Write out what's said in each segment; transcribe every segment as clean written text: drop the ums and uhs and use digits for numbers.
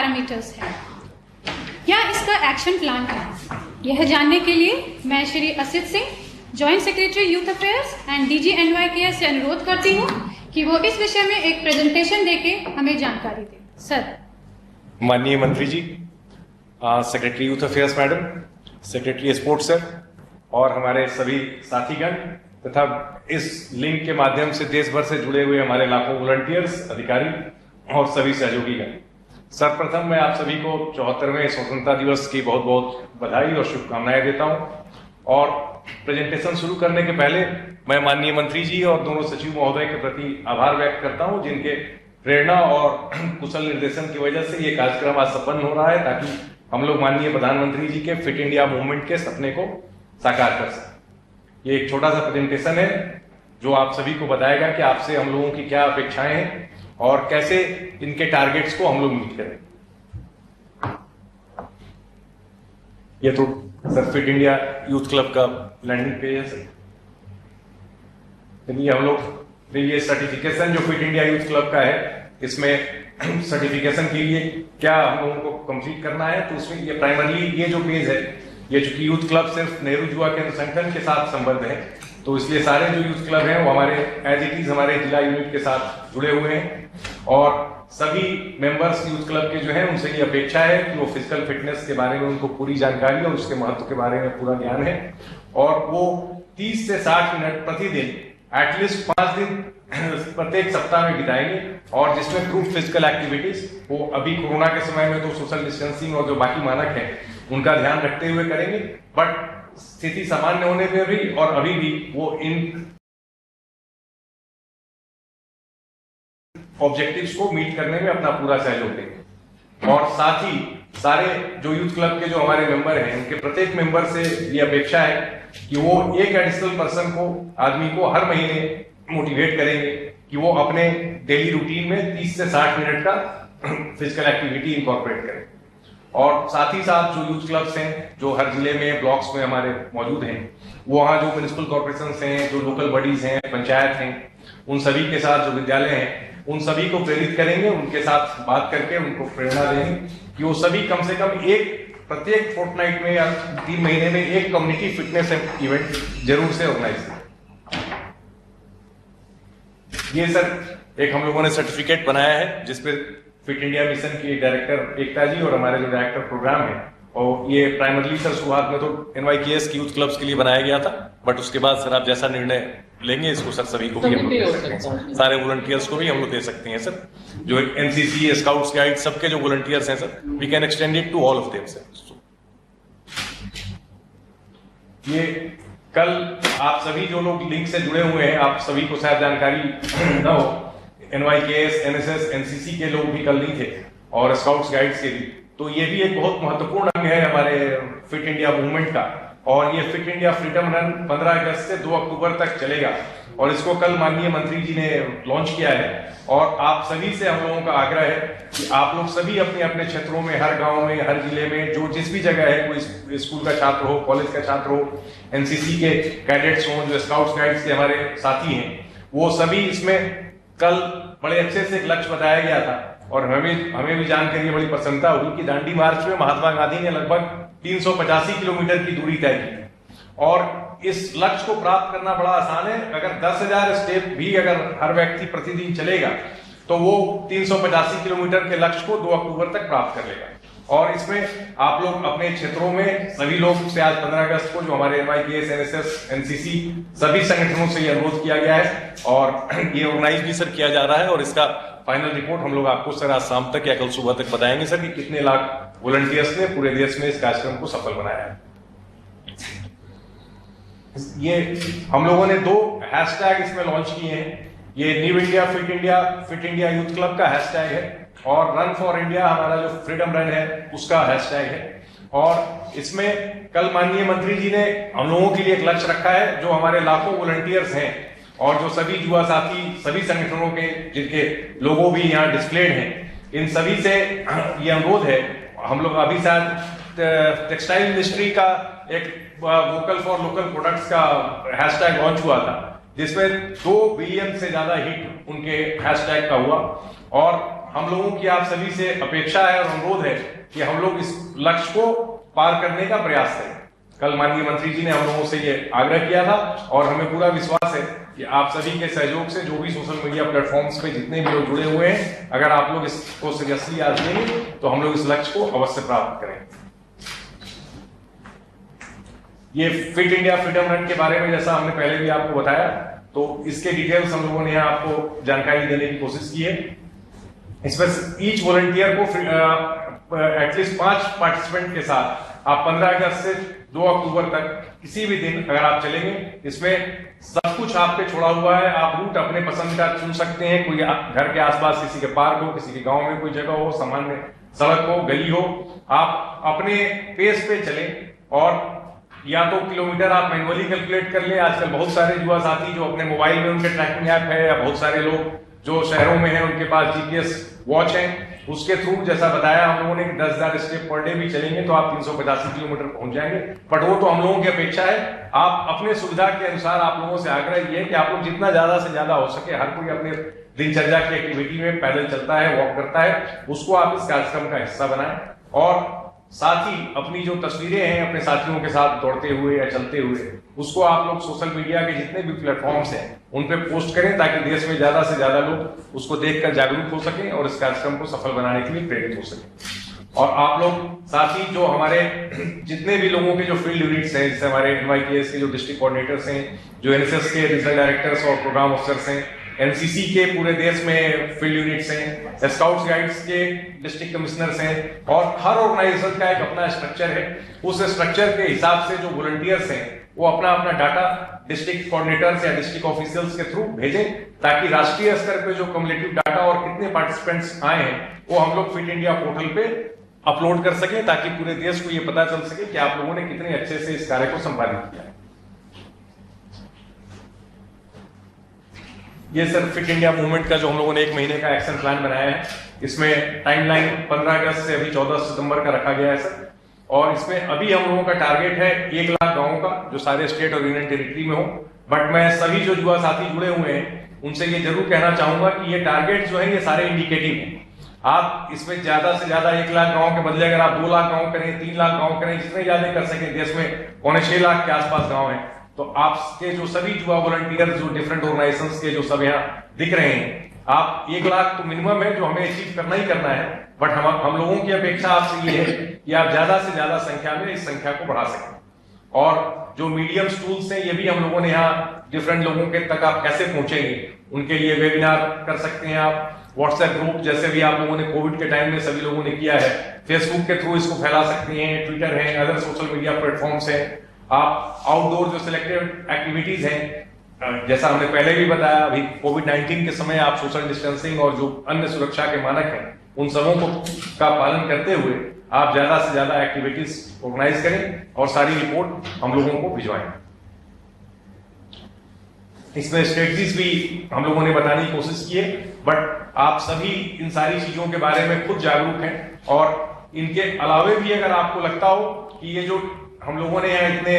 Parameters हैं या इसका एक्शन प्लान है? यह जानने के लिए मैं Shri Asit Singh, joint secretary youth affairs and DG NYKS से अनुरोध करती हूँ कि वो इस विषय में एक प्रेजेंटेशन देके हमें जानकारी दें। सर। माननीय मंत्री जी, secretary youth affairs madam, secretary sports sir और हमारे सभी साथीगण तथा इस लिंक के माध्यम से देश भर से जुड़े हुए हमारे लाखों वॉलंटियर्स, अधिकारी और सभी सहयोगीगण, सर्वप्रथम मैं आप सभी को 74वें स्वतंत्रता दिवस की बहुत बहुत बधाई और शुभकामनाएं देता हूं। और प्रेजेंटेशन शुरू करने के पहले मैं माननीय मंत्री जी और दोनों सचिव महोदय के प्रति आभार व्यक्त करता हूं, जिनके प्रेरणा और कुशल निर्देशन की वजह से ये कार्यक्रम आज संपन्न हो रहा है, ताकि हम लोग माननीय प्रधानमंत्री जी के फिट इंडिया मूवमेंट के सपने को साकार कर सकें। ये एक छोटा सा प्रेजेंटेशन है जो आप सभी को बताएगा कि आपसे हम लोगों की क्या अपेक्षाएं हैं और कैसे इनके टारगेट्स को हम लोग मीट करें। ये तो sir fit India youth club का लैंडिंग पेज है सर। ये हम लोग ये सर्टिफिकेशन जो फिट इंडिया यूथ क्लब का है, इसमें सर्टिफिकेशन के लिए क्या हम लोगों को कंप्लीट करना है, तो उसमें ये प्राइमरली ये जो पेज है, ये चूंकि यूथ क्लब सिर्फ नेहरू युवा केंद्र संगठन के साथ संबद्ध है, तो इसलिए सारे जो यूथ क्लब हैं वो हमारे एज इट इज हमारे जिला यूनिट के साथ जुड़े हुए हैं। और सभी मेंबर्स यूथ क्लब के जो हैं उनसे ये अपेक्षा है कि वो फिजिकल फिटनेस के बारे में उनको पूरी जानकारी और उसके महत्व के बारे में पूरा ज्ञान है, और वो 30 से 60 मिनट प्रतिदिन एटलीस्ट 5 दिन प्रत्येक सप्ताह में बिताएंगे, और जिसमें ग्रुप फिजिकल एक्टिविटीज वो अभी कोरोना के समय में तो सोशल डिस्टेंसिंग और जो बाकी मानक है उनका ध्यान रखते हुए करेंगे, बट स्थिति सामान्य होने पर भी और अभी भी वो इन ऑब्जेक्टिव्स को मीट करने में अपना पूरा सहयोग देंगे। और साथ ही सारे जो यूथ क्लब के जो हमारे मेंबर हैं उनके प्रत्येक मेंबर से ये अपेक्षा है कि वो एक एडिशनल पर्सन को, आदमी को हर महीने मोटिवेट करेंगे कि वो अपने डेली रूटीन में 30 से 60 मिनट का फिजिकल एक्टिविटी इंकॉर्पोरेट करें। और साथ ही साथ जो यूथ क्लब्स हैं जो हर जिले में, ब्लॉक्स में हमारे मौजूद हैं, वो वहाँ जो म्युनिसिपल कॉर्पोरेशन हैं, जो लोकल बॉडीज हैं, पंचायत हैं, उन सभी के साथ जो विद्यालय हैं उन सभी को प्रेरित करेंगे, उनके साथ बात करके उनको प्रेरणा देंगे कि वो सभी कम से कम प्रत्येक फोर्टनाइट में या 3 महीने में एक कम्युनिटी फिटनेस इवेंट जरूर से ऑर्गेनाइज करें। ये सर एक हम लोगों ने सर्टिफिकेट बनाया है जिसपे फिट इंडिया मिशन की डायरेक्टर एकता जी और हमारे जो डायरेक्टर प्रोग्राम है, और ये प्राइमरली सर शुरुआत में तो NYKS की यूथ क्लब्स के लिए बनाया गया था, बट उसके बाद सर आप जैसा निर्णय लेंगे इसको सर सभी को भी हम लोग दे सकते हैं, सारे वॉलंटियर्स को भी हम लोग दे सकते हैं सर। जो NCC, स्काउट्स गाइड सबके जो वॉलंटियर्स हैं sir, we can extend it to all of them sir. ये कल आप सभी जो लोग लिंक से जुड़े हुए हैं, आप सभी को शायद जानकारी न हो, NYKS, NSS, NCC के लोग भी कल नहीं थे और स्काउट्स गाइड्स के भी, तो ये भी एक बहुत महत्वपूर्ण अंग है हमारे फिट इंडिया मूवमेंट का। और ये फिट इंडिया फ्रीडम रन 15 अगस्त से 2 अक्टूबर तक चलेगा, और इसको कल माननीय मंत्री जी ने लॉन्च किया है। और आप सभी से हम लोगों का आग्रह है कि आप लोग सभी अपने अपने क्षेत्रों में, हर गांव में, हर जिले में, जो जिस भी जगह है, कोई स्कूल का छात्र हो, कॉलेज का छात्र हो, NCC के कैडेट्स हो, जो स्काउट्स गाइड्स के हमारे साथी हैं, वो सभी इसमें कल बड़े अच्छे से एक लक्ष्य बताया गया था, और हमें भी जानकर ये बड़ी प्रसन्नता हुई कि दांडी मार्च में महात्मा गांधी ने लगभग 385 किलोमीटर की दूरी तय की, और इस लक्ष्य को प्राप्त करना बड़ा आसान है। अगर 10,000 स्टेप भी अगर हर व्यक्ति प्रतिदिन चलेगा तो वो 385 किलोमीटर के लक्ष्य को 2 अक्टूबर तक प्राप्त कर लेगा। और इसमें आप लोग अपने क्षेत्रों में सभी लोग से आज 15 अगस्त को जो हमारे NYKS, NSS, NCC सभी संगठनों से ये अनुरोध किया गया है, और ये ऑर्गेनाइज भी सर किया जा रहा है, और इसका फाइनल रिपोर्ट हम लोग आपको सर आज शाम तक या कल सुबह तक बताएंगे सर कि कितने लाख वॉलंटियर्स ने पूरे देश में इस कार्यक्रम को सफल बनाया है। ये हम लोगों ने 2 हैशटैग इसमें लॉन्च किए हैं। ये new India fit India youth club का हैशटैग है, और रन फॉर इंडिया हमारा जो फ्रीडम रन है उसका हैशटैग है। और इसमें कल माननीय मंत्री जी ने हम लोगों के लिए एक लक्ष्य रखा है, जो हमारे लाखों वॉलंटियर्स हैं और जो सभी युवा साथी सभी संगठनों के जिनके लोगो भी यहाँ डिस्प्लेड हैं, इन सभी से ये अनुरोध है। हम लोग अभी शायद टेक्सटाइल इंडस्ट्री का एक वोकल फॉर लोकल प्रोडक्ट्स का हैशटैग लॉन्च हुआ था, जिसमें 2 बिलियन से ज्यादा हिट उनके हैशटैग का हुआ, और हम लोगों की आप सभी से अपेक्षा है और अनुरोध है कि हम लोग इस लक्ष्य को पार करने का प्रयास करें। कल माननीय मंत्री जी ने हम लोगों से ये आग्रह किया था और हमें पूरा विश्वास है कि आप सभी के सहयोग से जो भी सोशल मीडिया प्लेटफॉर्म्स पे जितने भी लोग जुड़े हुए हैं, अगर आप लोग इसको सीरियसली आज लेंगे तो हम लोग इस लक्ष्य को अवश्य प्राप्त करेंगे। ये फिट इंडिया फ्रीडम रन के बारे में जैसा हमने पहले भी आपको बताया, तो इसके डिटेल्स हम लोगों ने यहाँ आपको जानकारी देने की कोशिश की है। इसमें ईच वॉलंटियर को एटलीस्ट 5 पार्टिसिपेंट के साथ आप 15 अगस्त से 2 अक्टूबर तक किसी भी दिन अगर आप चलेंगे, इसमें सब कुछ आप पे छोड़ा हुआ है। आप रूट अपने पसंद का चुन सकते हैं। कोई घर के आसपास किसी के पार्क हो, किसी के गांव में कोई जगह हो, सामान्य सड़क हो, गली हो, आप अपने पेस पे चलें और या तो किलोमीटर आप मैनुअली कैलकुलेट कर लें। आजकल बहुत सारे युवा साथी जो अपने मोबाइल में उनके ट्रैकिंग ऐप है, या बहुत सारे लोग जो शहरों में हैं उनके पास जीपीएस वॉच है, उसके थ्रू जैसा बताया हम लोगों ने 10,000 स्टेप पर डे भी चलेंगे तो आप 385 किलोमीटर पहुंच जाएंगे। बट वो तो हम लोगों की अपेक्षा है। आप अपने सुविधा के अनुसार आप लोगों से आग्रह ये है कि आप लोग जितना ज्यादा से ज्यादा हो सके, हर कोई अपने दिनचर्या की एक्टिविटी में पैदल चलता है, वॉक करता है, उसको आप इस कार्यक्रम का हिस्सा बनाएं। और साथ ही अपनी जो तस्वीरें हैं अपने साथियों के साथ दौड़ते हुए या चलते हुए, उसको आप लोग सोशल मीडिया के जितने भी प्लेटफॉर्म्स हैं उन पे पोस्ट करें, ताकि देश में ज्यादा से ज्यादा लोग उसको देखकर जागरूक हो सकें और इस कार्यक्रम को सफल बनाने के लिए प्रेरित हो सकें। और आप लोग साथ ही जो हमारे जितने भी लोगों के जो फील्ड यूनिट्स हैं, जैसे हमारे NYKS के जो डिस्ट्रिक्ट कोऑर्डिनेटर्स हैं, जो NSS के रीजनल डायरेक्टर्स और प्रोग्राम ऑफिसर्स हैं, NCC के पूरे देश में फील्ड यूनिट्स हैं, स्काउट्स गाइड्स के डिस्ट्रिक्ट कमिश्नर्स हैं, और हर ऑर्गेनाइजेशन का एक अपना स्ट्रक्चर है। उस स्ट्रक्चर के हिसाब से जो वॉलंटियर्स हैं वो अपना अपना डाटा डिस्ट्रिक्ट कोऑर्डिनेटर्स या डिस्ट्रिक्ट ऑफिशियल्स के थ्रू भेजें, ताकि राष्ट्रीय स्तर पे जो कम्युलेटिव डाटा और कितने पार्टिसिपेंट्स आए हैं वो हम लोग फिट इंडिया पोर्टल पे अपलोड कर सकें, ताकि पूरे देश को ये पता चल सके कि आप लोगों ने कितने अच्छे से इस कार्य को संपादित किया है। ये सर फिट इंडिया मूवमेंट का जो हम लोगों ने 1 महीने का एक्शन प्लान बनाया है, इसमें टाइमलाइन 15 अगस्त से अभी 14 सितंबर का रखा गया है सर। और इसमें अभी हम लोगों का टारगेट है 1 लाख गांवों का, जो सारे स्टेट और यूनियन टेरिटरी में हो। बट मैं सभी जो युवा साथी जुड़े हुए हैं उनसे ये जरूर कहना चाहूंगा कि ये टारगेट जो है ये सारे इंडिकेटिव हैं। आप इसमें ज्यादा से ज्यादा 1 लाख गांव के बदले अगर आप 2 लाख गांव करें, 3 लाख गांव करें, जितने ज्यादा कर सकें, देश में 6.25 लाख के आसपास गांव हैं, तो आपके जो सभी युवा वॉलंटियर जो डिफरेंट ऑर्गेनाइजेशंस के जो सब यहाँ दिख रहे हैं, आप 1 लाख तो मिनिमम है जो हमें अचीव करना ही करना है। बट हम लोगों की अपेक्षा आपसे ये है कि आप ज्यादा से ज्यादा संख्या में इस संख्या को बढ़ा सकें। और जो मीडियम टूल्स हैं ये भी हम लोगों ने यहाँ डिफरेंट लोगों के तक आप कैसे पहुंचेंगे उनके लिए वेबिनार कर सकते हैं आप, व्हाट्सएप ग्रुप जैसे भी आप लोगों ने कोविड के टाइम में सभी लोगों ने किया है, फेसबुक के थ्रू इसको फैला सकते हैं, ट्विटर है, अदर सोशल मीडिया प्लेटफॉर्म्स है। आप आउटडोर जो सिलेक्टेड एक्टिविटीज हैं, जैसा हमने पहले भी बताया, अभी कोविड-19 के समय आप सोशल डिस्टेंसिंग और जो अन्य सुरक्षा के मानक हैं उन सबों का पालन करते हुए आप ज्यादा से ज्यादा एक्टिविटीज ऑर्गेनाइज करें और सारी रिपोर्ट हम लोगों को भिजवाएं। इसमें स्ट्रेटजीज भी हम लोगों ने बताने की कोशिश की है, बट आप सभी इन सारी चीजों के बारे में खुद जागरूक हैं। और इनके अलावे भी अगर आपको लगता हो कि ये जो हम लोगों ने यहाँ इतने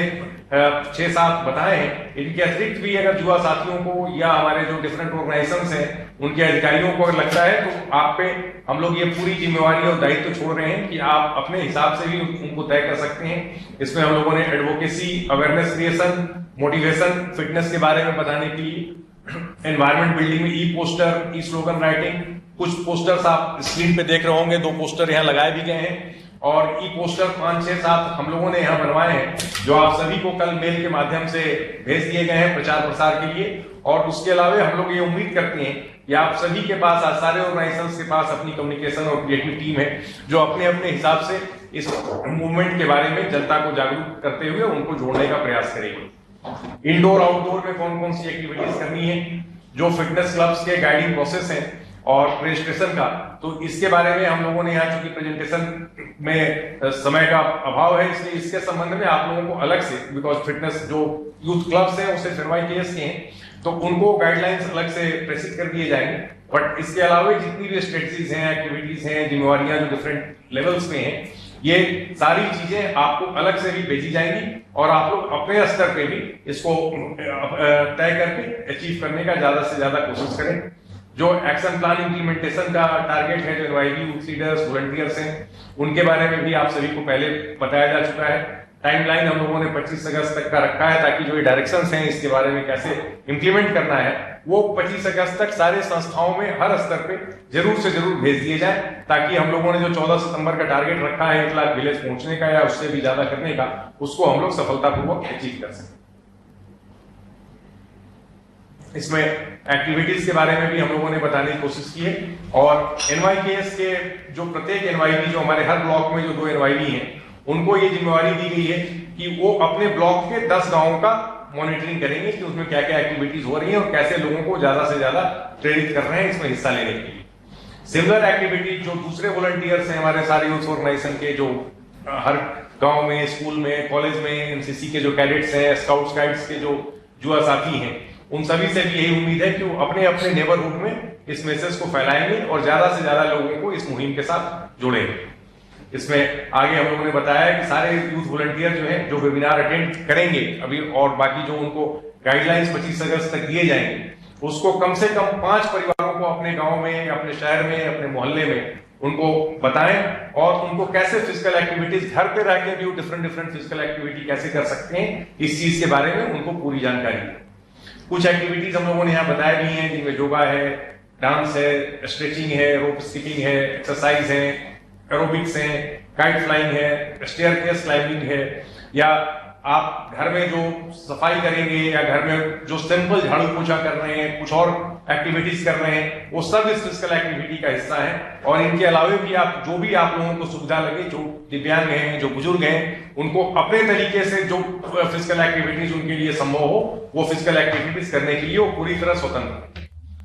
6-7 बताए हैं, इनके अतिरिक्त भी अगर युवा साथियों को या हमारे जो डिफरेंट ऑर्गेनाइजेशंस हैं उनके अधिकारियों को अगर लगता है, तो आप पे हम लोग ये पूरी जिम्मेवारी और दायित्व छोड़ रहे हैं कि आप अपने हिसाब से भी उनको तय कर सकते हैं। इसमें हम लोगों ने advocacy, awareness creation, motivation, fitness के बारे में बताने के लिए एनवायरमेंट बिल्डिंग में ई पोस्टर, ई स्लोगन राइटिंग, कुछ पोस्टर्स आप स्क्रीन पे देख रहे होंगे, 2 पोस्टर यहाँ लगाए भी गए हैं, और ई पोस्टर 5-6-7 हम लोगों ने यहाँ बनवाए हैं, जो आप सभी को कल मेल के माध्यम से भेज दिए गए हैं प्रचार प्रसार के लिए। और उसके अलावा हम लोग ये उम्मीद करते हैं कि आप सभी के पास, आज सारे ऑर्गेनाइजेशंस के पास अपनी कम्युनिकेशन और क्रिएटिव टीम है, जो अपने अपने हिसाब से इस मूवमेंट के बारे में जनता को जागरूक करते हुए उनको जोड़ने का प्रयास करेगी। इंडोर आउटडोर में कौन कौन सी एक्टिविटीज करनी है, जो फिटनेस क्लब्स के गाइडिंग प्रोसेस है और रजिस्ट्रेशन का, तो इसके बारे में हम लोगों ने यहाँ चूंकि प्रेजेंटेशन में समय का अभाव है, इसलिए इसके संबंध में आप लोगों को अलग से, बिकॉज फिटनेस जो यूथ क्लब्स हैं उसे NYKS के हैं, तो उनको गाइडलाइंस अलग से प्रेसित कर दिए जाएंगे। बट इसके अलावा जितनी भी स्ट्रेटजीज हैं, एक्टिविटीज हैं, जिम्मेवारियां जो डिफरेंट लेवल्स पे हैं, ये सारी चीजें आपको अलग से भी भेजी जाएंगी और आप लोग अपने स्तर पे भी इसको तय करके अचीव करने का ज्यादा से ज्यादा कोशिश करें। जो एक्शन प्लान इम्प्लीमेंटेशन का टारगेट है, जो एनवाईवी यूथ लीडर्स वॉलंटियर्स हैं, उनके बारे में भी आप सभी को पहले बताया जा चुका है। टाइमलाइन हम लोगों ने 25 अगस्त तक का रखा है, ताकि जो ये डायरेक्शंस हैं इसके बारे में कैसे इंप्लीमेंट करना है वो 25 अगस्त तक सारे संस्थाओं में हर स्तर पे जरूर से जरूर भेज दिए जाए, ताकि हम लोगों ने जो 14 सितंबर का टारगेट रखा है 1 लाख विलेज पहुंचने का या उससे भी ज्यादा करने का, उसको हम लोग सफलतापूर्वक अचीव कर सकें। इसमें एक्टिविटीज के बारे में भी हम लोगों ने बताने की कोशिश की है, और एनवाईकेएस के जो प्रत्येक एनवाईवी, जो हमारे हर ब्लॉक में जो 2 एनवाईवी हैं, उनको ये जिम्मेवारी दी गई है कि वो अपने ब्लॉक के 10 गांवों का मॉनिटरिंग करेंगे कि उसमें क्या क्या एक्टिविटीज हो रही हैं और कैसे लोगों को ज्यादा से ज्यादा प्रेरित कर रहे हैं इसमें हिस्सा लेने के लिए। सिमिलर एक्टिविटीज जो दूसरे वॉलंटियर्स हैं हमारे सारे यूथ ऑर्गेनाइजेशन के, जो हर गांव में, स्कूल में, कॉलेज में एनसीसी के जो कैडेट्स हैं, स्काउट्स गाइड्स के जो युवा साथी हैं, उन सभी से भी यही उम्मीद है कि वो अपने अपने नेबरहुड में इस मैसेज को फैलाएंगे और ज्यादा से ज्यादा लोगों को इस मुहिम के साथ जोड़ेंगे। इसमें आगे हम लोगों ने बताया कि सारे यूथ वॉलंटियर जो हैं, जो वेबिनार अटेंड करेंगे अभी, और बाकी जो उनको गाइडलाइंस 25 अगस्त तक दिए जाएंगे, उसको कम से कम 5 परिवारों को अपने गांव में, अपने शहर में, अपने मोहल्ले में उनको बताएं, और उनको कैसे फिजिकल एक्टिविटीज घर पे रह के भी डिफरेंट फिजिकल एक्टिविटी कैसे कर सकते हैं, इस चीज के बारे में उनको पूरी जानकारी दें। कुछ एक्टिविटीज हम लोगों ने यहाँ बताया भी हैं, जिनमें योगा है, डांस है, स्ट्रेचिंग है, रोप स्किपिंग है, एक्सरसाइज है, एरोबिक्स है, काइट फ्लाइंग है, स्टेयरकेस क्लाइंबिंग है, या आप घर में जो सफाई करेंगे या घर में जो सिंपल झाड़ू पोछा कर रहे हैं, कुछ और एक्टिविटीज कर रहे हैं, वो सब इस फिजिकल एक्टिविटी का हिस्सा है। और इनके अलावा भी आप जो भी आप लोगों को सुविधा लगे, जो दिव्यांग हैं, जो बुजुर्ग हैं, उनको अपने तरीके से जो फिजिकल एक्टिविटीज उनके लिए संभव हो, वो फिजिकल एक्टिविटीज करने के लिए वो पूरी तरह स्वतंत्र।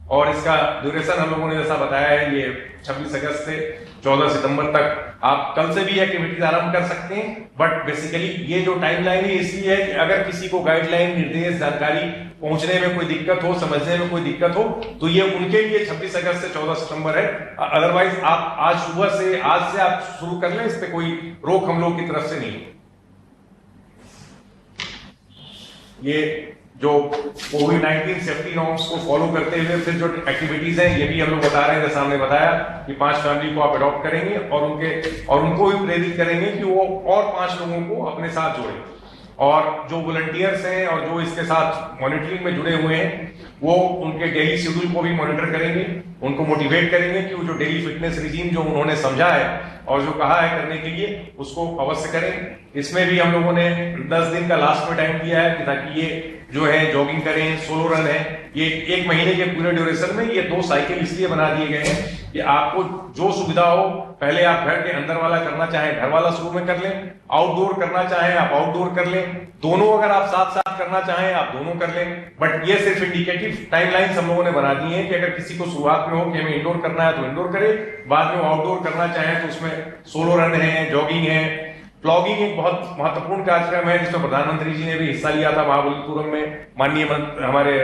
और इसका ड्यूरेशन हम लोगों ने जैसा बताया है, ये 26 अगस्त से 14 सितंबर तक आप कल से भी एक्टिविटीज आरंभ कर सकते हैं। बट बेसिकली ये जो टाइमलाइन है इसलिए है कि अगर किसी को गाइडलाइन, निर्देश, जानकारी पहुंचने में कोई दिक्कत हो, समझने में कोई दिक्कत हो, तो ये उनके लिए 26 अगस्त से 14 सितंबर है। अदरवाइज आप आज से आप शुरू कर लें, इस पे कोई रोक हम लोग की तरफ से नहीं। ये जो कोविड-19 सेफ्टी नॉर्म्स को फॉलो करते हुए फिर जो एक्टिविटीज हैं, ये भी हम लोग बता रहे हैं, जैसा हमने बताया कि 5 फैमिली को आप अडॉप्ट करेंगे और उनको भी प्रेरित करेंगे कि वो और 5 लोगों को अपने साथ जोड़ें। और जो वॉलंटियर्स हैं और जो इसके साथ मॉनिटरिंग में जुड़े हुए हैं, वो उनके डेली शेड्यूल को भी मॉनिटर करेंगे, उनको मोटिवेट करेंगे कि वो जो डेली फिटनेस रिजीम जो उन्होंने समझा है और जो कहा है करने के लिए, उसको अवश्य करें। इसमें भी हम लोगों ने 10 दिन का लास्ट में टाइम दिया है ताकि ये जो है जॉगिंग करें, सोलो रन है, ये 1 महीने के पूरे ड्यूरेशन में ये 2 साइकिल इसलिए बना दिए गए हैं कि आपको जो सुविधा हो, पहले आप घर के अंदर वाला करना चाहें घर वाला शुरू में कर लें, आउटडोर करना चाहें आप आउटडोर कर लें, दोनों अगर आप साथ साथ करना चाहें आप दोनों कर लें। बट ये सिर्फ इंडिकेटिव टाइमलाइंस हम लोगों ने बना दी है कि अगर किसी को शुरुआत में हो कि हमें इंडोर करना है तो इंडोर करे, बाद में आउटडोर करना चाहें तो उसमें सोलो रन है, जॉगिंग है। प्लॉगिंग एक बहुत महत्वपूर्ण कार्यक्रम है जिसमें प्रधानमंत्री जी ने भी हिस्सा लिया था महाबलीपुरम में। माननीय हमारे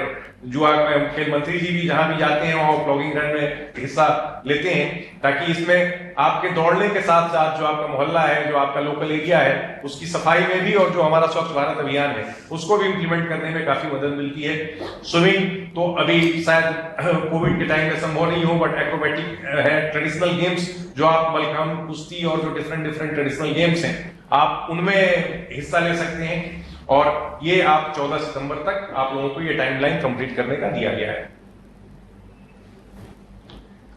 युवा खेल मंत्री जी भी जहां भी जाते हैं वहां प्लॉगिंग रन में हिस्सा लेते हैं, ताकि इसमें आपके दौड़ने के साथ साथ जो आपका मोहल्ला है, जो आपका लोकल एरिया है, उसकी सफाई में भी और जो हमारा स्वच्छ भारत अभियान है उसको भी इंप्लीमेंट करने में काफी मदद मिलती है। स्विमिंग तो अभी शायद कोविड के टाइम में संभव नहीं हो, बट एक्रोबैटिक है, ट्रेडिशनल गेम्स जो आप मलखम्ब, कुश्ती और जो डिफरेंट ट्रेडिशनल गेम्स हैं आप उनमें हिस्सा ले सकते हैं। और ये आप 14 सितंबर तक आप लोगों को ये टाइमलाइन कंप्लीट करने का दिया गया है।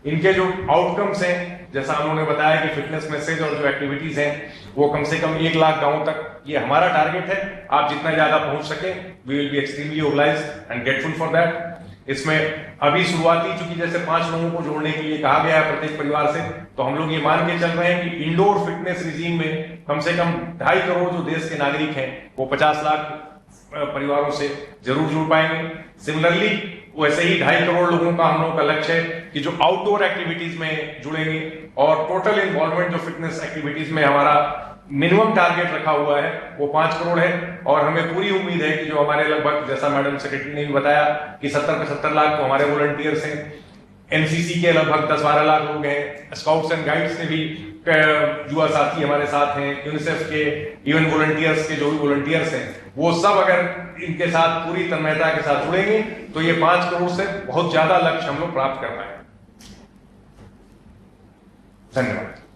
इनके जो आउटकम्स हैं, जैसा उन्होंने बताया कि फिटनेस मैसेज और जो एक्टिविटीज हैं वो कम से कम 1 लाख गांवों तक, ये हमारा टारगेट है। आप जितना ज्यादा पहुंच सके, we will be extremely obliged and grateful for that. इसमें अभी शुरुआती, चूंकि जैसे 5 लोगों को जोड़ने के लिए कहा गया है प्रत्येक परिवार से, तो हम लोग ये मान के चल रहे हैं कि इंडोर फिटनेस रिजीम में कम से कम 2.5 करोड़ जो देश के नागरिक हैं वो 50 लाख परिवारों से जरूर जुड़ पाएंगे। सिमिलरली वैसे ही 2.5 करोड़ लोगों का हम लोगों का लक्ष्य है कि जो आउटडोर एक्टिविटीज में जुड़ेंगे, और टोटल इन्वॉल्वमेंट जो फिटनेस एक्टिविटीज में हमारा मिनिमम टारगेट रखा हुआ है वो 5 करोड़ है। और हमें पूरी उम्मीद है कि जो हमारे लगभग, जैसा मैडम सेक्रेटरी ने भी बताया कि 70-75 लाख तो हमारे वॉलंटियर्स हैं, एनसीसी के लगभग 10-12 लाख लोग हैं, स्काउट्स एंड गाइड्स के भी युवा साथी हमारे साथ हैं, यूनिसेफ के इवन वॉलंटियर्स के जो भी वॉलंटियर्स हैं, वो सब अगर इनके साथ पूरी तन्मयता के साथ जुड़ेंगे तो ये 5 करोड़ से बहुत ज्यादा लक्ष्य हम लोग प्राप्त कर पाएंगे। धन्यवाद।